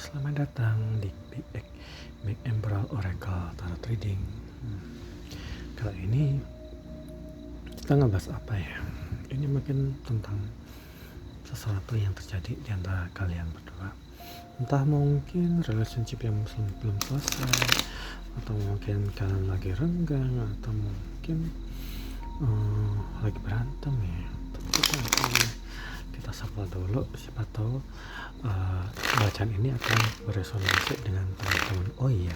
Selamat datang di Big Emerald Oracle Tarot Reading. Kali ini kita ngebahas apa ya? Ini mungkin tentang sesuatu yang terjadi di antara kalian berdua. Entah mungkin relationship yang belum selesai, atau mungkin kalian lagi renggang, atau mungkin lagi berantem ya. Tapi kita sapa dulu, siapa tahu bacaan ini akan beresonansi dengan teman-teman. Oh iya,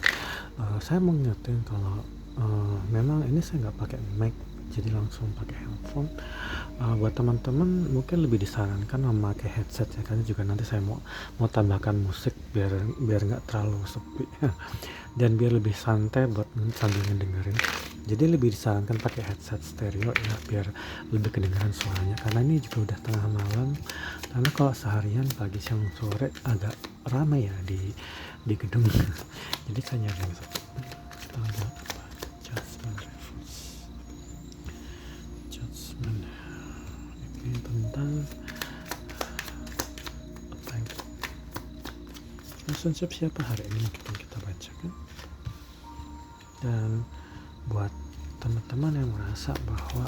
saya mau ngingetin kalau memang ini saya nggak pakai mic, jadi langsung pakai handphone. Buat teman-teman mungkin lebih disarankan memakai headset ya, karena juga nanti saya mau tambahkan musik biar nggak terlalu sepi dan biar lebih santai buat sambil ngedengerin. Jadi lebih disarankan pakai headset stereo ya, biar lebih kedengaran suaranya, karena ini juga udah tengah malam. Karena kalau seharian pagi siang sore agak ramai ya di gedung jadi saya nyari yang satu. Kita ada apa? Judgment ini tentang apa yang relationship siapa hari ini kita bacakan. Dan buat teman-teman yang merasa bahwa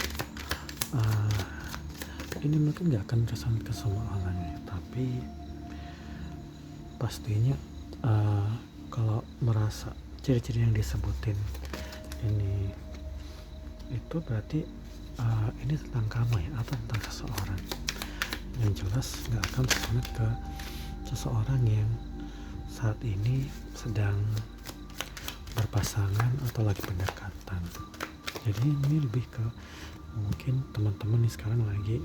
ini mungkin gak akan resonate ke semua orang ya, tapi pastinya kalau merasa ciri-ciri yang disebutin ini itu berarti ini tentang kamu ya, atau tentang seseorang. Yang jelas gak akan resonate ke seseorang yang saat ini sedang berpasangan atau lagi pendekatan. Jadi ini lebih ke mungkin teman-teman nih sekarang lagi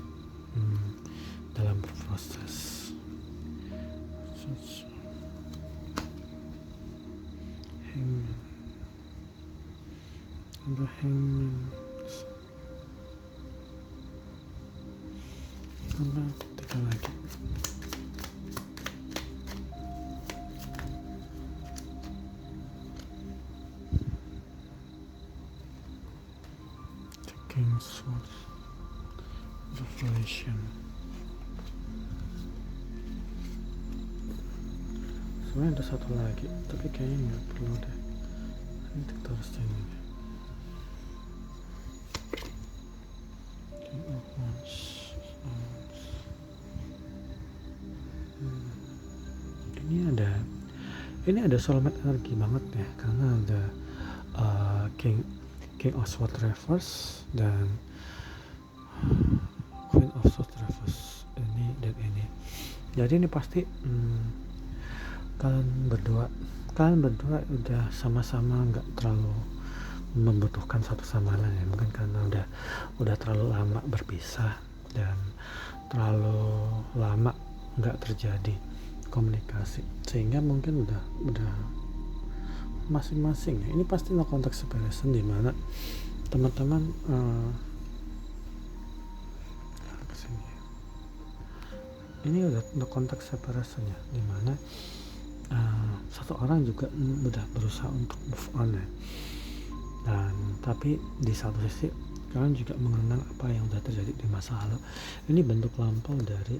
dalam proses hangman sama tiga lagi. King Swords, Revelation. Sebenarnya ada satu lagi, tapi kayaknya nggak perlu deh. Ini kita harus ini. King of Wands. Ini ada soulmate energi banget ya, karena ada King of Swords reverse dan Queen of Swords reverse, ini dan ini. Jadi ini pasti kalian berdua udah sama-sama nggak terlalu membutuhkan satu sama lain ya, mungkin karena udah terlalu lama berpisah dan terlalu lama nggak terjadi komunikasi, sehingga mungkin udah masing-masing ya. Ini pasti no contact separation, di mana teman-teman kesini. Ini udah no contact separation ya, di mana satu orang juga udah berusaha untuk move on ya. Dan tapi di satu sisi kalian juga mengenang apa yang udah terjadi di masa lalu. Ini bentuk lampau dari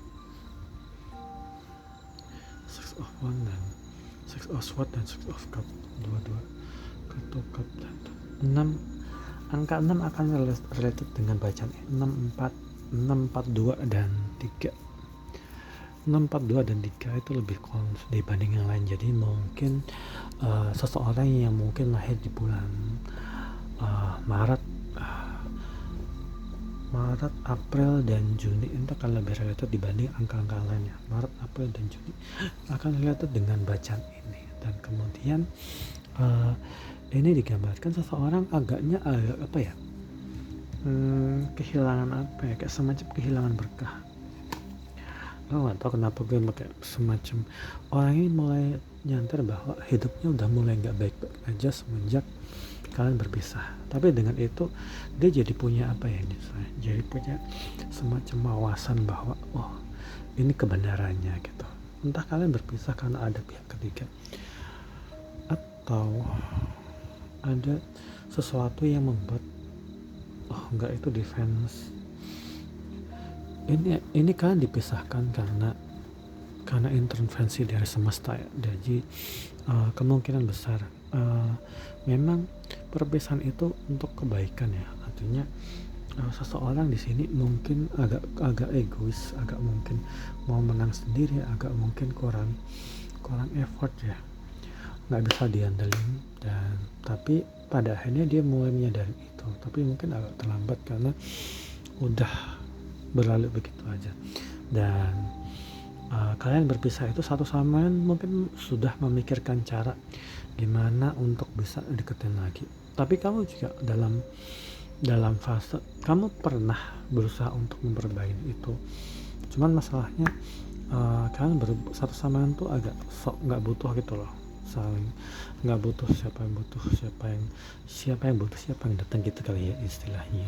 Six of Wands dan Six of Swords dan Six of Cup, dua-dua kartu cup dan 6. Angka 6 akan related dengan bacaan 642 dan 3. 642 dan 3 itu lebih dibanding yang lain. Jadi mungkin seseorang yang mungkin lahir di bulan Maret, April dan Juni itu akan lebih related dibanding angka-angka lainnya. Maret, April dan Juni akan related dengan bacaan ini. Dan kemudian ini digambarkan seseorang agaknya apa ya, kehilangan apa ya, kayak semacam kehilangan berkah. Lo gak tau kenapa gue pakai semacam, orang ini mulai nyadar bahwa hidupnya udah mulai gak baik-baik aja semenjak kalian berpisah. Tapi dengan itu dia jadi punya apa ya, jadi punya semacam wawasan bahwa ini kebenarannya gitu. Entah kalian berpisah karena ada pihak ketiga, atau ada sesuatu yang membuat enggak, itu defense. Ini kalian dipisahkan karena karena intervensi dari semesta ya. Jadi kemungkinan besar memang perpisahan itu untuk kebaikan ya. Artinya seseorang di sini mungkin agak egois, agak mungkin mau menang sendiri, agak mungkin kurang effort ya, nggak bisa diandelin. Dan tapi pada akhirnya dia mulai menyadari itu, tapi mungkin agak terlambat karena udah berlalu begitu aja. Dan kalian berpisah itu satu sama lain mungkin sudah memikirkan cara gimana untuk bisa deketin lagi, tapi kamu juga dalam fase kamu pernah berusaha untuk memperbaiki itu. Cuman masalahnya kalian satu sama lain tuh agak sok nggak butuh gitu loh, saling nggak butuh, siapa yang butuh siapa yang datang gitu kali ya istilahnya.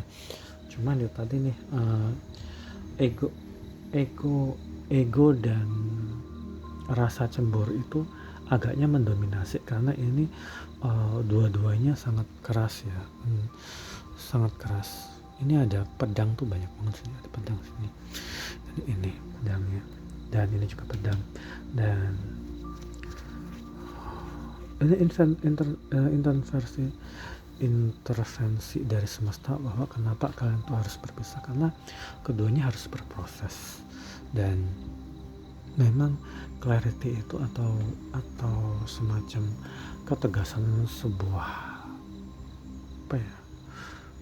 Cuman ya tadi nih ego dan rasa cemburu itu agaknya mendominasi karena ini dua-duanya sangat keras ya, sangat keras. Ini ada pedang tuh banyak banget sini, ada pedang sini, dan ini pedangnya, dan ini juga pedang, dan ini intervensi dari semesta bahwa kenapa kalian tuh harus berpisah, karena keduanya harus berproses. Dan memang clarity itu atau semacam ketegasan sebuah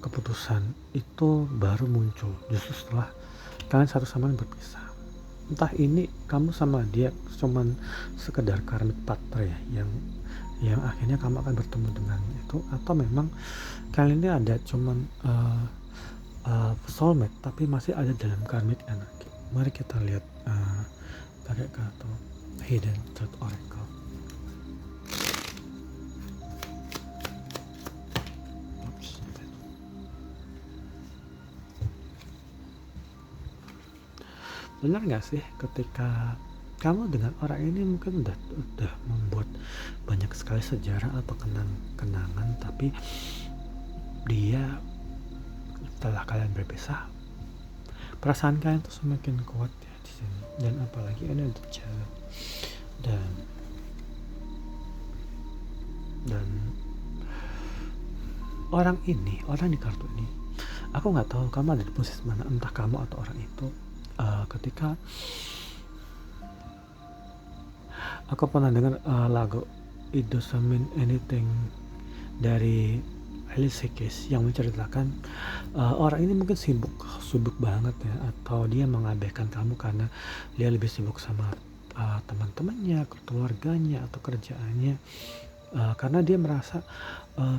keputusan itu baru muncul justru setelah kalian satu sama lain berpisah. Entah ini kamu sama dia cuman sekedar karmic partner ya, yang akhirnya kamu akan bertemu dengan itu, atau memang kalian ini ada cuman soulmate tapi masih ada dalam karmic energy. Mari kita lihat pakai kartu Hidden Truth Oracle. Benar nggak sih ketika kamu dengan orang ini mungkin udah membuat banyak sekali sejarah atau kenangan, tapi dia setelah kalian berpisah, perasaan kalian tuh semakin kuat ya di sini. Dan apalagi ini ada jalan, dan orang di kartu ini, aku nggak tahu kamu ada di posisi mana, entah kamu atau orang itu. Ketika aku pernah dengar lagu It Doesn't Mean Anything dari Alicia Keys yang menceritakan orang ini mungkin sibuk banget ya, atau dia mengabaikan kamu karena dia lebih sibuk sama teman-temannya, keluarganya, atau kerjaannya, karena dia merasa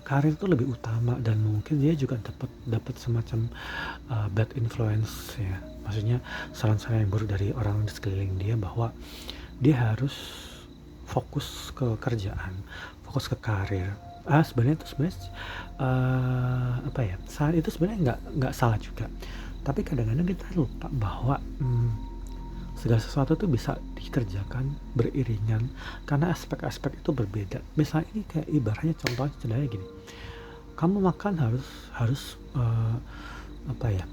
karir itu lebih utama. Dan mungkin dia juga dapat semacam bad influence ya, maksudnya saran-saran yang buruk dari orang di sekeliling dia bahwa dia harus fokus ke kerjaan, fokus ke karir. Sebenarnya saat itu sebenarnya nggak salah juga, tapi kadang-kadang kita lupa bahwa segala sesuatu itu bisa dikerjakan beriringan karena aspek-aspek itu berbeda. Misalnya ini kayak ibaratnya contohnya gini, kamu makan harus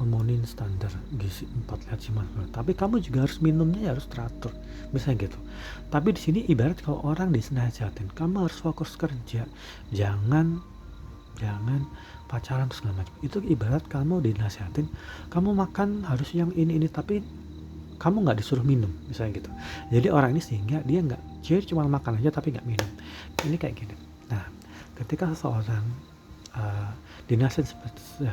memenuhi standar gizi 4 5, tapi kamu juga harus minumnya harus teratur, misalnya gitu. Tapi di sini ibarat kalau orang dinasihatin, kamu harus fokus kerja, jangan pacaran terus segala macam. Itu ibarat kamu dinasihatin, kamu makan harus yang ini, tapi kamu nggak disuruh minum, misalnya gitu. Jadi orang ini sehingga dia cuma makan aja tapi nggak minum. Ini kayak gini. Nah, ketika seseorang dinasihat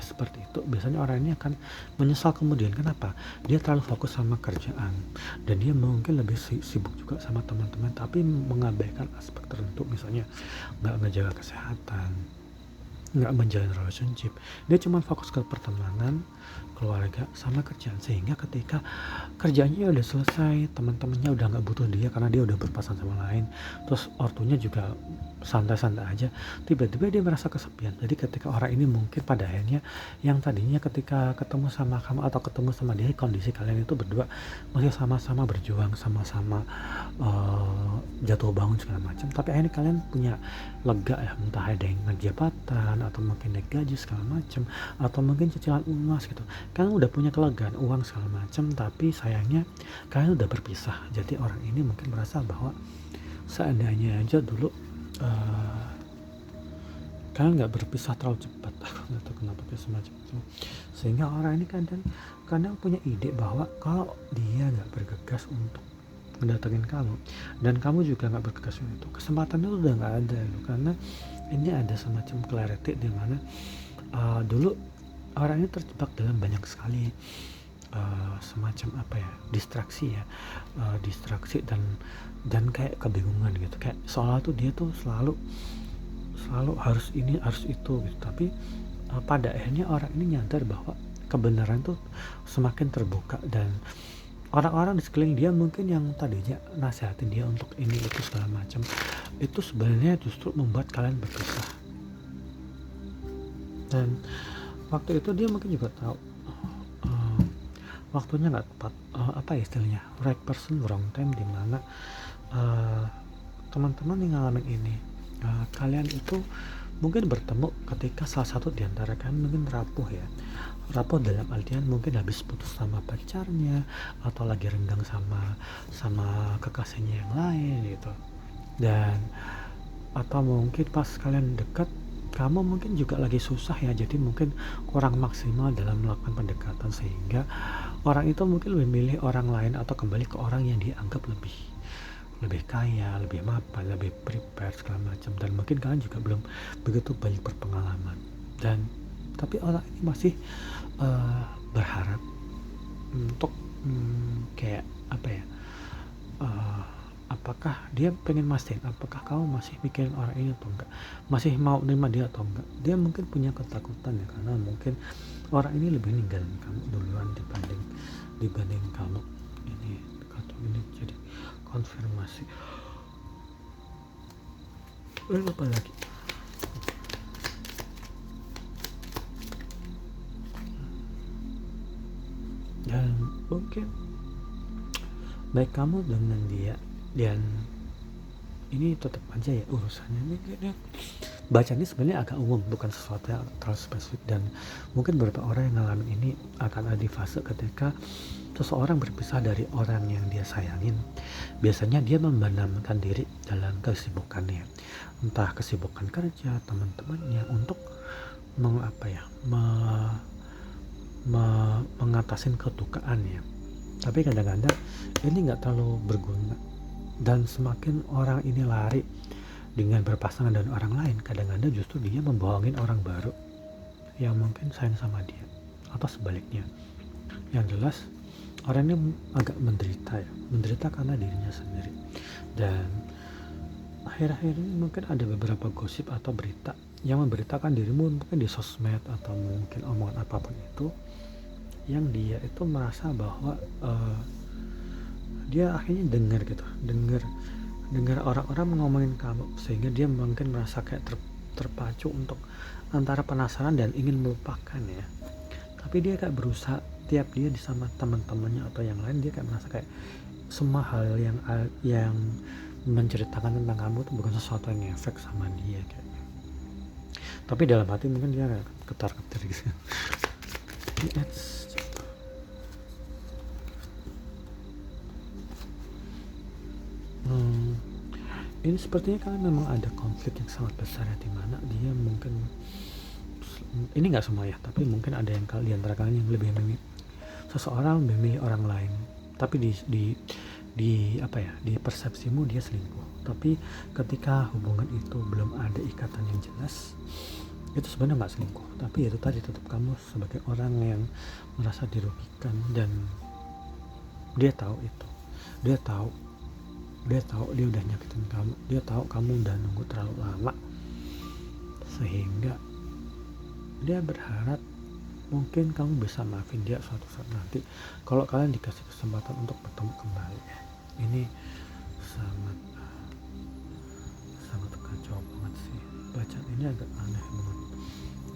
seperti itu, biasanya orang ini akan menyesal kemudian. Kenapa? Dia terlalu fokus sama kerjaan, dan dia mungkin lebih sibuk juga sama teman-teman, tapi mengabaikan aspek tertentu, misalnya nggak ngejaga kesehatan, nggak menjalin relationship. Dia cuma fokus ke pertemanan, keluarga, sama kerjaan, sehingga ketika kerjaannya udah selesai, teman-temannya udah nggak butuh dia karena dia udah berpasangan sama lain, terus ortunya juga santai-santai aja, tiba-tiba dia merasa kesepian. Jadi ketika orang ini mungkin pada akhirnya yang tadinya ketika ketemu sama kamu atau ketemu sama dia, kondisi kalian itu berdua masih sama-sama berjuang, sama-sama jatuh bangun segala macam, tapi akhirnya kalian punya lega ya, entah ada yang naik jabatan, perusahaan atau mungkin naik gaji segala macam, atau mungkin cicilan emas gitu. Kalian udah punya kelegaan uang segala macam, tapi sayangnya kalian udah berpisah. Jadi orang ini mungkin merasa bahwa seandainya aja dulu kalian nggak berpisah terlalu cepat. Aku nggak tahu kenapa kayak semacam itu, sehingga orang ini kadang punya ide bahwa kalau dia nggak bergegas untuk mendatangin kamu, dan kamu juga nggak bergegas untuk itu, kesempatannya udah nggak ada loh. Karena ini ada semacam clarity di mana dulu orang ini terjebak dalam banyak sekali semacam apa ya, distraksi ya, distraksi dan kayak kebingungan gitu, kayak seolah tuh dia tuh selalu harus ini harus itu gitu. Tapi pada akhirnya orang ini nyadar bahwa kebenaran tuh semakin terbuka, dan orang-orang di sekeliling dia mungkin yang tadinya nasihatin dia untuk ini itu segala macam, itu sebenarnya justru membuat kalian berpisah. Dan waktu itu dia mungkin juga tahu waktunya nggak tepat, apa istilahnya, right person wrong time, dimana teman-teman yang ngalamin ini, kalian itu mungkin bertemu ketika salah satu di antara kalian mungkin rapuh ya, rapuh dalam artian mungkin habis putus sama pacarnya, atau lagi renggang sama kekasihnya yang lain gitu. Dan atau mungkin pas kalian dekat, kamu mungkin juga lagi susah ya, jadi mungkin kurang maksimal dalam melakukan pendekatan, sehingga orang itu mungkin lebih milih orang lain atau kembali ke orang yang dianggap lebih kaya, lebih mapan, lebih prepare segala macam. Dan mungkin kalian juga belum begitu banyak berpengalaman, dan tapi orang ini masih berharap untuk kayak apa ya, apakah dia pengen mastiin apakah kamu masih mikirin orang ini atau enggak, masih mau nerima dia atau enggak. Dia mungkin punya ketakutan ya, karena mungkin orang ini lebih ninggalin kamu duluan dibanding kamu. Ini jadi konfirmasi. Lalu apa lagi? Dan mungkin baik kamu dengan dia, dan ini tetap aja ya urusannya ini kayaknya bacaan ini sebenarnya agak umum, bukan sesuatu yang terlalu spesifik. Dan mungkin beberapa orang yang ngalamin ini akan ada di fase ketika seseorang berpisah dari orang yang dia sayangin. Biasanya dia membenamkan diri dalam kesibukannya, entah kesibukan kerja, teman-temannya, untuk mengatasin kedukaannya. Tapi kadang-kadang ini nggak terlalu berguna, dan semakin orang ini lari dengan berpasangan dengan orang lain, kadang-kadang justru dia membohongin orang baru yang mungkin sayang sama dia, atau sebaliknya. Yang jelas orang ini agak menderita karena dirinya sendiri. Dan akhir-akhir ini mungkin ada beberapa gosip atau berita yang memberitakan dirimu mungkin di sosmed atau mungkin omongan apapun itu, yang dia itu merasa bahwa dia akhirnya dengar orang-orang ngomongin kamu, sehingga dia mungkin merasa kayak terpacu untuk antara penasaran dan ingin melupakan ya. Tapi dia kayak berusaha, tiap dia sama teman-temannya atau yang lain, dia kayak merasa kayak semua hal yang menceritakan tentang kamu itu bukan sesuatu yang efek sama dia kayaknya. Tapi dalam hati mungkin dia kayak ketar-ketir gitu. Ini sepertinya kan memang ada konflik yang sangat besar ya, dimana dia mungkin, ini nggak semua ya, tapi mungkin ada yang di antara kalian yang lebih memilih seseorang, memilih orang lain, tapi di persepsimu dia selingkuh. Tapi ketika hubungan itu belum ada ikatan yang jelas, itu sebenarnya nggak selingkuh, tapi itu tadi tetap kamu sebagai orang yang merasa dirugikan. Dan dia tahu itu, dia tahu dia udah nyakitin kamu, dia tahu kamu udah nunggu terlalu lama, sehingga dia berharap mungkin kamu bisa maafin dia suatu saat nanti kalau kalian dikasih kesempatan untuk bertemu kembali. Ini sangat kacau banget sih, bacaan ini agak aneh banget,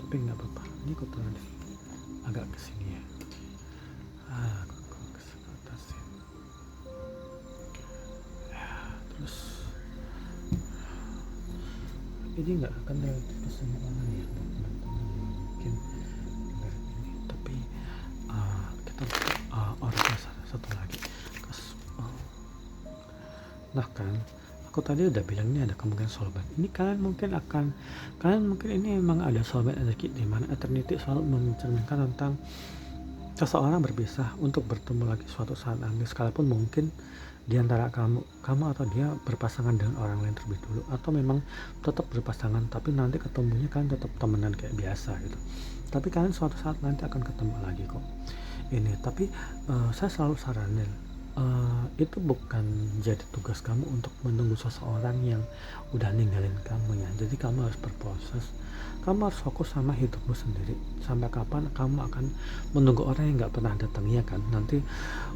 tapi nggak apa-apa, ini aku taruh agak kesini ya. Aku kesini atas ya. Terus ini nggak akan relatif ke semua orang ya, buat teman-teman yang mungkin dengar ini. Tapi kita orang satu lagi. Nah kan, aku tadi udah bilang ini ada kemungkinan soulmate. Ini kalian mungkin ini memang ada soulmate energi, di mana eternity selalu mencerminkan tentang seseorang berpisah untuk bertemu lagi suatu saat nanti, sekalipun mungkin di antara kamu atau dia berpasangan dengan orang lain terlebih dulu, atau memang tetap berpasangan tapi nanti ketemunya kan tetap temenan kayak biasa gitu. Tapi kalian suatu saat nanti akan ketemu lagi kok. Ini tapi saya selalu saranin, itu bukan jadi tugas kamu untuk menunggu seseorang yang udah ninggalin kamu ya. Jadi kamu harus berproses, kamu harus fokus sama hidupmu sendiri. Sampai kapan kamu akan menunggu orang yang nggak pernah datang ya kan? Nanti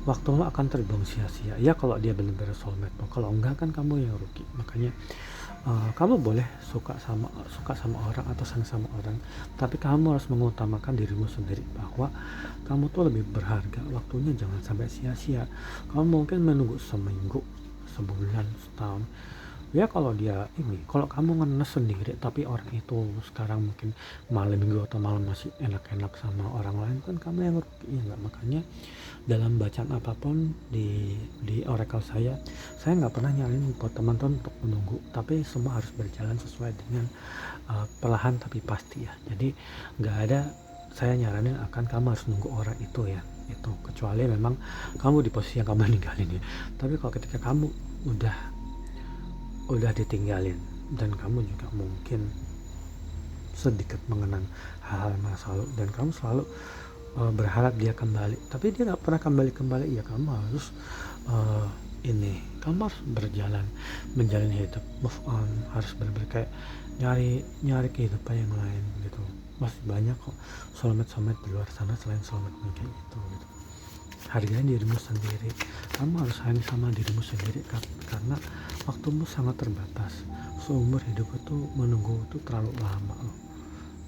waktumu akan terbuang sia-sia ya kalau dia benar-benar soulmate. Kalau enggak kan kamu yang rugi. Makanya kamu boleh suka sama orang atau sayang sama orang, tapi kamu harus mengutamakan dirimu sendiri, bahwa kamu tuh lebih berharga. Waktunya jangan sampai sia-sia. Kamu mungkin menunggu seminggu, sebulan, setahun ya. Kalau kamu ngenes sendiri tapi orang itu sekarang mungkin malam minggu atau malam masih enak-enak sama orang lain, kan kamu yang rugi ya nggak? Makanya dalam bacaan apapun di oracle saya nggak pernah nyaranin buat teman-teman untuk menunggu, tapi semua harus berjalan sesuai dengan perlahan tapi pasti ya. Jadi nggak ada saya nyaranin akan kamu harus nunggu orang itu ya, itu kecuali memang kamu di posisi yang kamu ninggalin ya. Tapi kalau ketika kamu udah ditinggalin dan kamu juga mungkin sedikit mengenang hal-hal masa lalu dan kamu selalu berharap dia kembali, tapi dia nggak pernah kembali ya, kamu harus kamu harus menjalin hidup, move on, harus benar-benar kayak nyari kehidupan yang lain gitu. Masih banyak kok soulmate di luar sana selain soulmate kayak gitu. Hargai dirimu sendiri, kamu harus sayang sama dirimu sendiri karena waktumu sangat terbatas. Seumur hidup itu menunggu itu terlalu lama loh,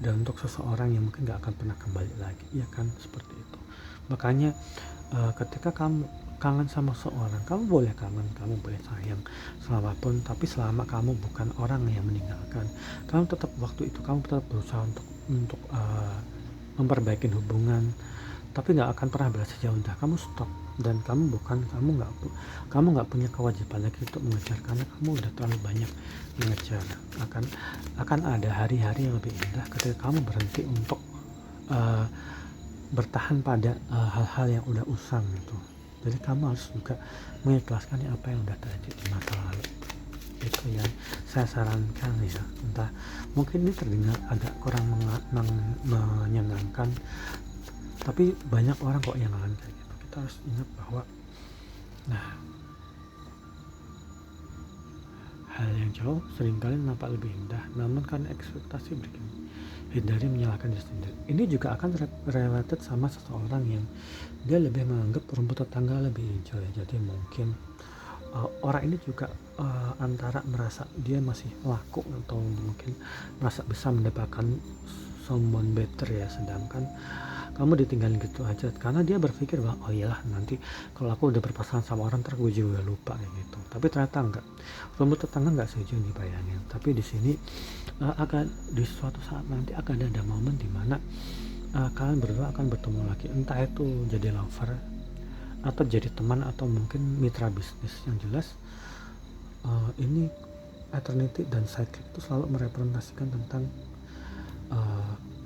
dan untuk seseorang yang mungkin gak akan pernah kembali lagi ya kan, seperti itu. Makanya ketika kamu kangen sama seorang, kamu boleh kangen, kamu boleh sayang selamapun, tapi selama kamu bukan orang yang meninggalkan, kamu tetap waktu itu kamu tetap berusaha untuk memperbaiki hubungan, tapi nggak akan pernah berhasil. Ya udah, kamu stop, dan kamu nggak punya kewajiban lagi untuk mengejar, karena kamu udah terlalu banyak mengejar. Akan ada hari-hari yang lebih indah ketika kamu berhenti untuk bertahan pada hal-hal yang udah usang gitu. Jadi kamu harus juga mengikhlaskan apa yang udah terjadi di masa lalu. Itu yang saya sarankan ya. Entah mungkin ini terdengar agak kurang menyenangkan, tapi banyak orang kok yang ngalamin kayak gitu. Kita harus ingat bahwa hal yang jauh seringkali nampak lebih indah, namun karena ekspektasi begini, hindari menyalahkan diri sendiri. Ini juga akan related sama seseorang yang dia lebih menganggap rumput tetangga lebih hijau ya. Jadi mungkin orang ini juga antara merasa dia masih laku atau mungkin merasa bisa mendapatkan someone better ya, sedangkan kamu ditinggalin gitu aja karena dia berpikir bahwa oh iyalah, nanti kalau aku udah berpasangan sama orang ntar gue juga lupa kayak gitu. Tapi ternyata enggak, rumput tetangga enggak sejauh yang dibayangin. Tapi di sini di suatu saat nanti akan ada momen dimana kalian berdua akan bertemu lagi, entah itu jadi lover atau jadi teman atau mungkin mitra bisnis. Yang jelas ini eternity dan cycle itu selalu merepresentasikan tentang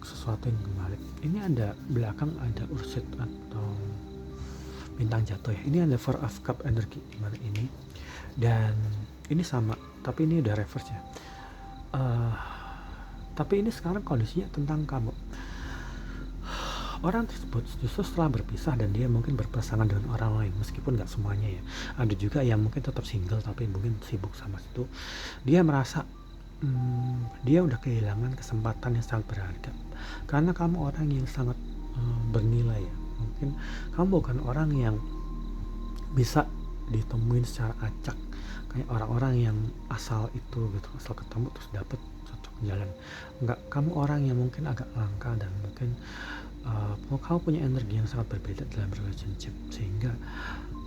sesuatu yang kembali. Ini ada belakang ada Ursit atau bintang jatuh ya. Ini ada Four of Cup energi di mana ini, dan ini sama tapi ini udah reverse ya. Tapi ini sekarang kondisinya tentang kamu. Orang tersebut justru setelah berpisah dan dia mungkin berpasangan dengan orang lain, meskipun gak semuanya ya, ada juga yang mungkin tetap single tapi mungkin sibuk sama situ. Dia merasa dia udah kehilangan kesempatan yang sangat berharga karena kamu orang yang sangat bernilai ya. Mungkin kamu bukan orang yang bisa ditemuin secara acak kayak orang-orang yang asal itu gitu, asal ketemu terus dapet cocok jalan. Enggak, kamu orang yang mungkin agak langka dan mungkin kamu punya energi yang sangat berbeda dalam relationship, sehingga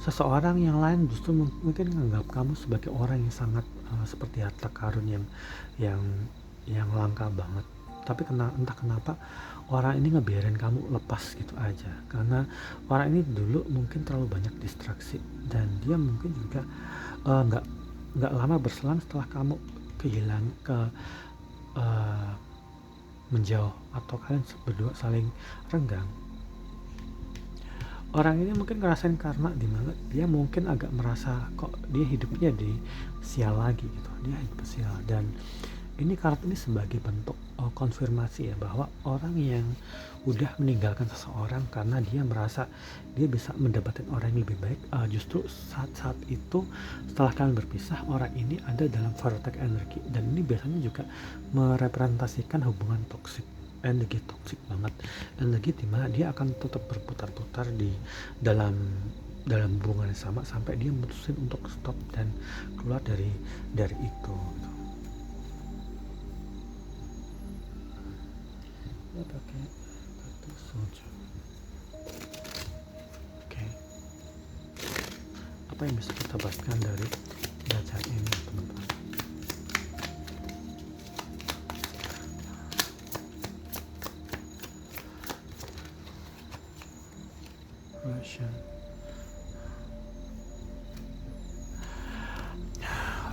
seseorang yang lain justru mungkin menganggap kamu sebagai orang yang sangat seperti harta karun yang yang langka banget, tapi entah kenapa orang ini ngebiarin kamu lepas gitu aja, karena orang ini dulu mungkin terlalu banyak distraksi, dan dia mungkin juga nggak lama berselang setelah kamu kehilangan eh, menjauh atau kalian berdua saling renggang. Orang ini mungkin ngerasain karma, dimana dia mungkin agak merasa kok dia hidupnya di sial lagi gitu, dia hidup sial. Dan ini kartu ini sebagai bentuk konfirmasi ya, bahwa orang yang udah meninggalkan seseorang karena dia merasa dia bisa mendapatkan orang yang lebih baik, justru saat-saat itu setelah kalian berpisah, orang ini ada dalam vortex energi, dan ini biasanya juga merepresentasikan hubungan toksik, energi toksik banget, energi dimana dia akan tetap berputar-putar di dalam hubungan yang sama sampai dia mutusin untuk stop dan keluar dari itu gitu. Ya, pakai kartu soldier. Oke. Apa yang bisa kita bahaskan dari bacaan ini, teman-teman?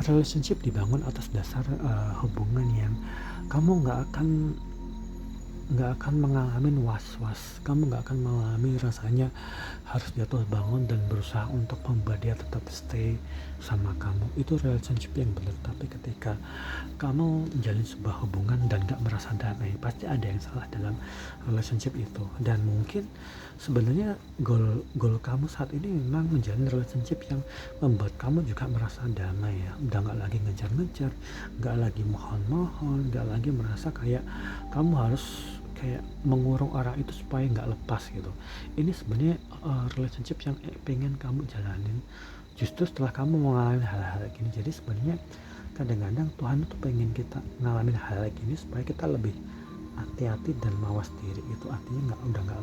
Relationship dibangun atas dasar hubungan yang kamu nggak akan mengalami was-was, kamu nggak akan mengalami rasanya harus jatuh bangun dan berusaha untuk membuat dia tetap stay sama kamu. Itu relationship yang benar. Tapi ketika kamu menjalin sebuah hubungan dan nggak merasa damai, pasti ada yang salah dalam relationship itu. Dan mungkin sebenarnya goal kamu saat ini memang menjalin relationship yang membuat kamu juga merasa damai ya, udah nggak lagi ngejar-ngejar, nggak lagi mohon-mohon, nggak lagi merasa kayak kamu harus kayak mengurung orang itu supaya nggak lepas gitu. Ini sebenarnya relationship yang pengen kamu jalanin justru setelah kamu mengalami hal-hal gini. Jadi sebenarnya kadang-kadang Tuhan tuh pengen kita ngalamin hal gini supaya kita lebih hati-hati dan mawas diri. Itu artinya udah nggak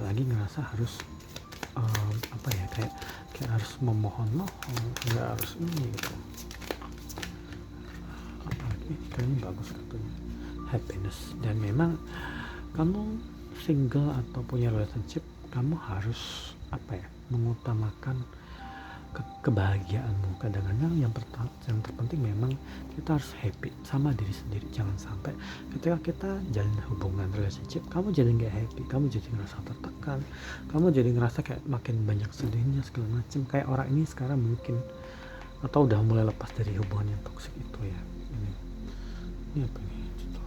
lagi ngerasa harus kayak harus memohon-mohon, nggak harus ini gitu. Apalagi kayaknya bagus kartunya happiness. Dan memang kamu single atau punya relationship, kamu harus mengutamakan kebahagiaanmu. Kadang-kadang yang terpenting memang kita harus happy sama diri sendiri. Jangan sampai ketika kita jalin hubungan relationship kamu jadi nggak happy, kamu jadi ngerasa tertekan, kamu jadi ngerasa kayak makin banyak sedihnya segala macam, kayak orang ini sekarang mungkin, atau udah mulai lepas dari hubungan yang toksik itu ya. Ini apa ini gitu.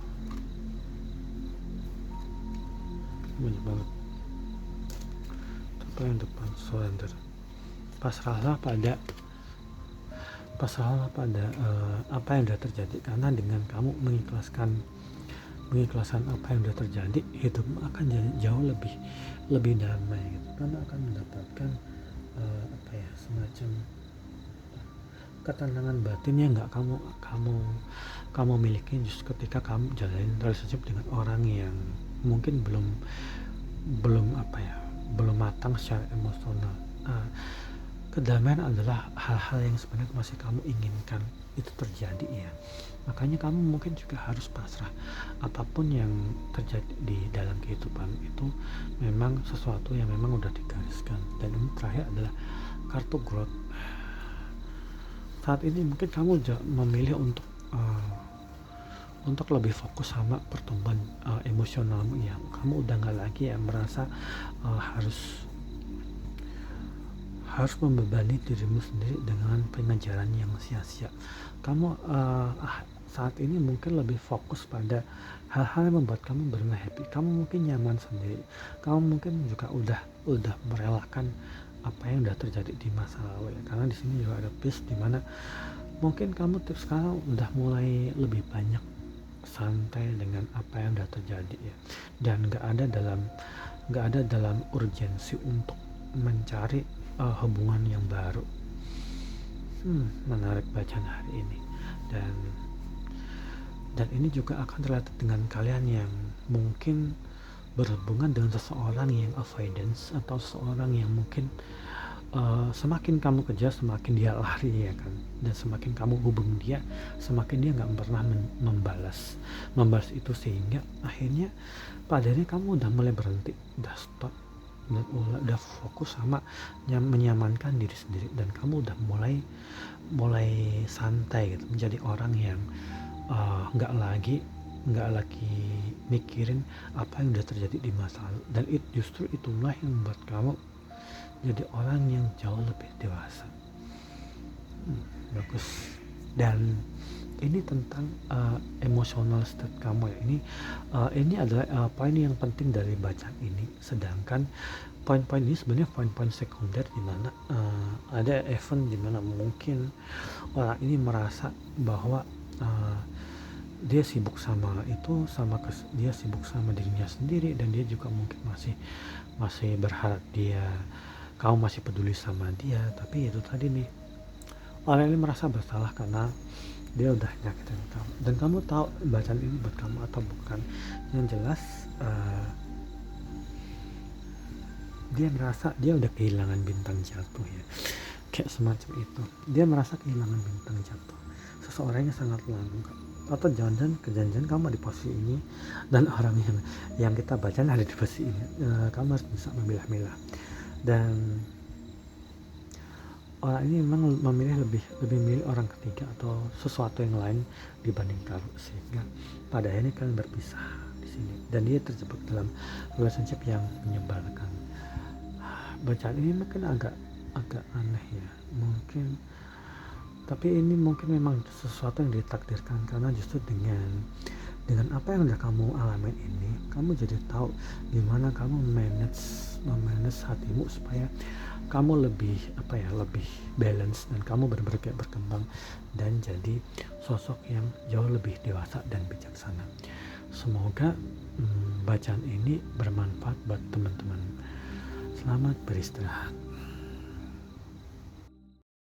Banyak banget. Apa yang depan? Surrender. Pasrahlah pada apa yang sudah terjadi, karena dengan kamu mengikhlaskan apa yang sudah terjadi, hidupmu akan jadi jauh lebih damai gitu. Karena akan mendapatkan semacam ketenangan batin yang nggak kamu miliki justru ketika kamu jalanin relationship dengan orang yang mungkin belum matang secara emosional. Kedamaian adalah hal-hal yang sebenarnya masih kamu inginkan itu terjadi ya. Makanya kamu mungkin juga harus pasrah. Apapun yang terjadi di dalam kehidupan itu memang sesuatu yang memang udah digariskan. Dan ini terakhir adalah kartu growth. Saat ini mungkin kamu memilih untuk lebih fokus sama pertumbuhan emosionalmu ya. Kamu udah nggak lagi ya merasa harus membebani dirimu sendiri dengan pengejaran yang sia-sia. Kamu saat ini mungkin lebih fokus pada hal-hal yang membuat kamu benar happy. Kamu mungkin nyaman sendiri. Kamu mungkin juga udah merelakan apa yang udah terjadi di masa lalu ya. Karena di sini juga ada peace, dimana mungkin kamu tips sekarang udah mulai lebih banyak santai dengan apa yang udah terjadi ya. Dan nggak ada dalam urgensi untuk mencari hubungan yang baru. Menarik bacaan hari ini. Dan ini juga akan terlihat dengan kalian yang mungkin berhubungan dengan seseorang yang avoidance, atau seseorang yang mungkin semakin kamu kejar semakin dia lari ya kan, dan semakin kamu hubungi dia semakin dia nggak pernah membalas itu, sehingga akhirnya padanya kamu udah mulai berhenti, udah stop, dan udah fokus sama menyamankan diri sendiri, dan kamu udah mulai santai gitu, menjadi orang yang nggak lagi mikirin apa yang udah terjadi di masa lalu, dan justru itulah yang membuat kamu jadi orang yang jauh lebih dewasa. Bagus. Dan ini tentang emotional state kamu ya. Ini adalah poin yang penting dari bacaan ini. Sedangkan poin-poin ini sebenarnya poin-poin sekunder, di mana ada event di mana mungkin orang ini merasa bahwa dia sibuk sama itu, dia sibuk sama dirinya sendiri, dan dia juga mungkin masih berharap kamu masih peduli sama dia. Tapi itu tadi nih, orang ini merasa bersalah karena dia udah nyakitin kamu, dan kamu tahu bacaan ini buat kamu atau bukan. Yang jelas dia merasa dia udah kehilangan bintang jatuh ya, kayak semacam itu. Dia merasa kehilangan bintang jatuh, seseorang yang sangat langka, atau jangan-jangan kamu di posisi ini dan orang yang kita baca ada di posisi ini. Kamu harus bisa memilah-milah, dan orang ini memang lebih memilih orang ketiga atau sesuatu yang lain dibanding kamu, sehingga pada akhirnya kalian berpisah di sini, dan dia terjebak dalam relationship yang menyebalkan. Bacaan ini mungkin agak aneh ya mungkin, tapi ini mungkin memang sesuatu yang ditakdirkan, karena justru dengan apa yang udah kamu alamin ini, kamu jadi tahu gimana kamu memanage hatimu supaya kamu lebih balance, dan kamu benar-benar kayak berkembang dan jadi sosok yang jauh lebih dewasa dan bijaksana. Semoga bacaan ini bermanfaat buat teman-teman. Selamat beristirahat.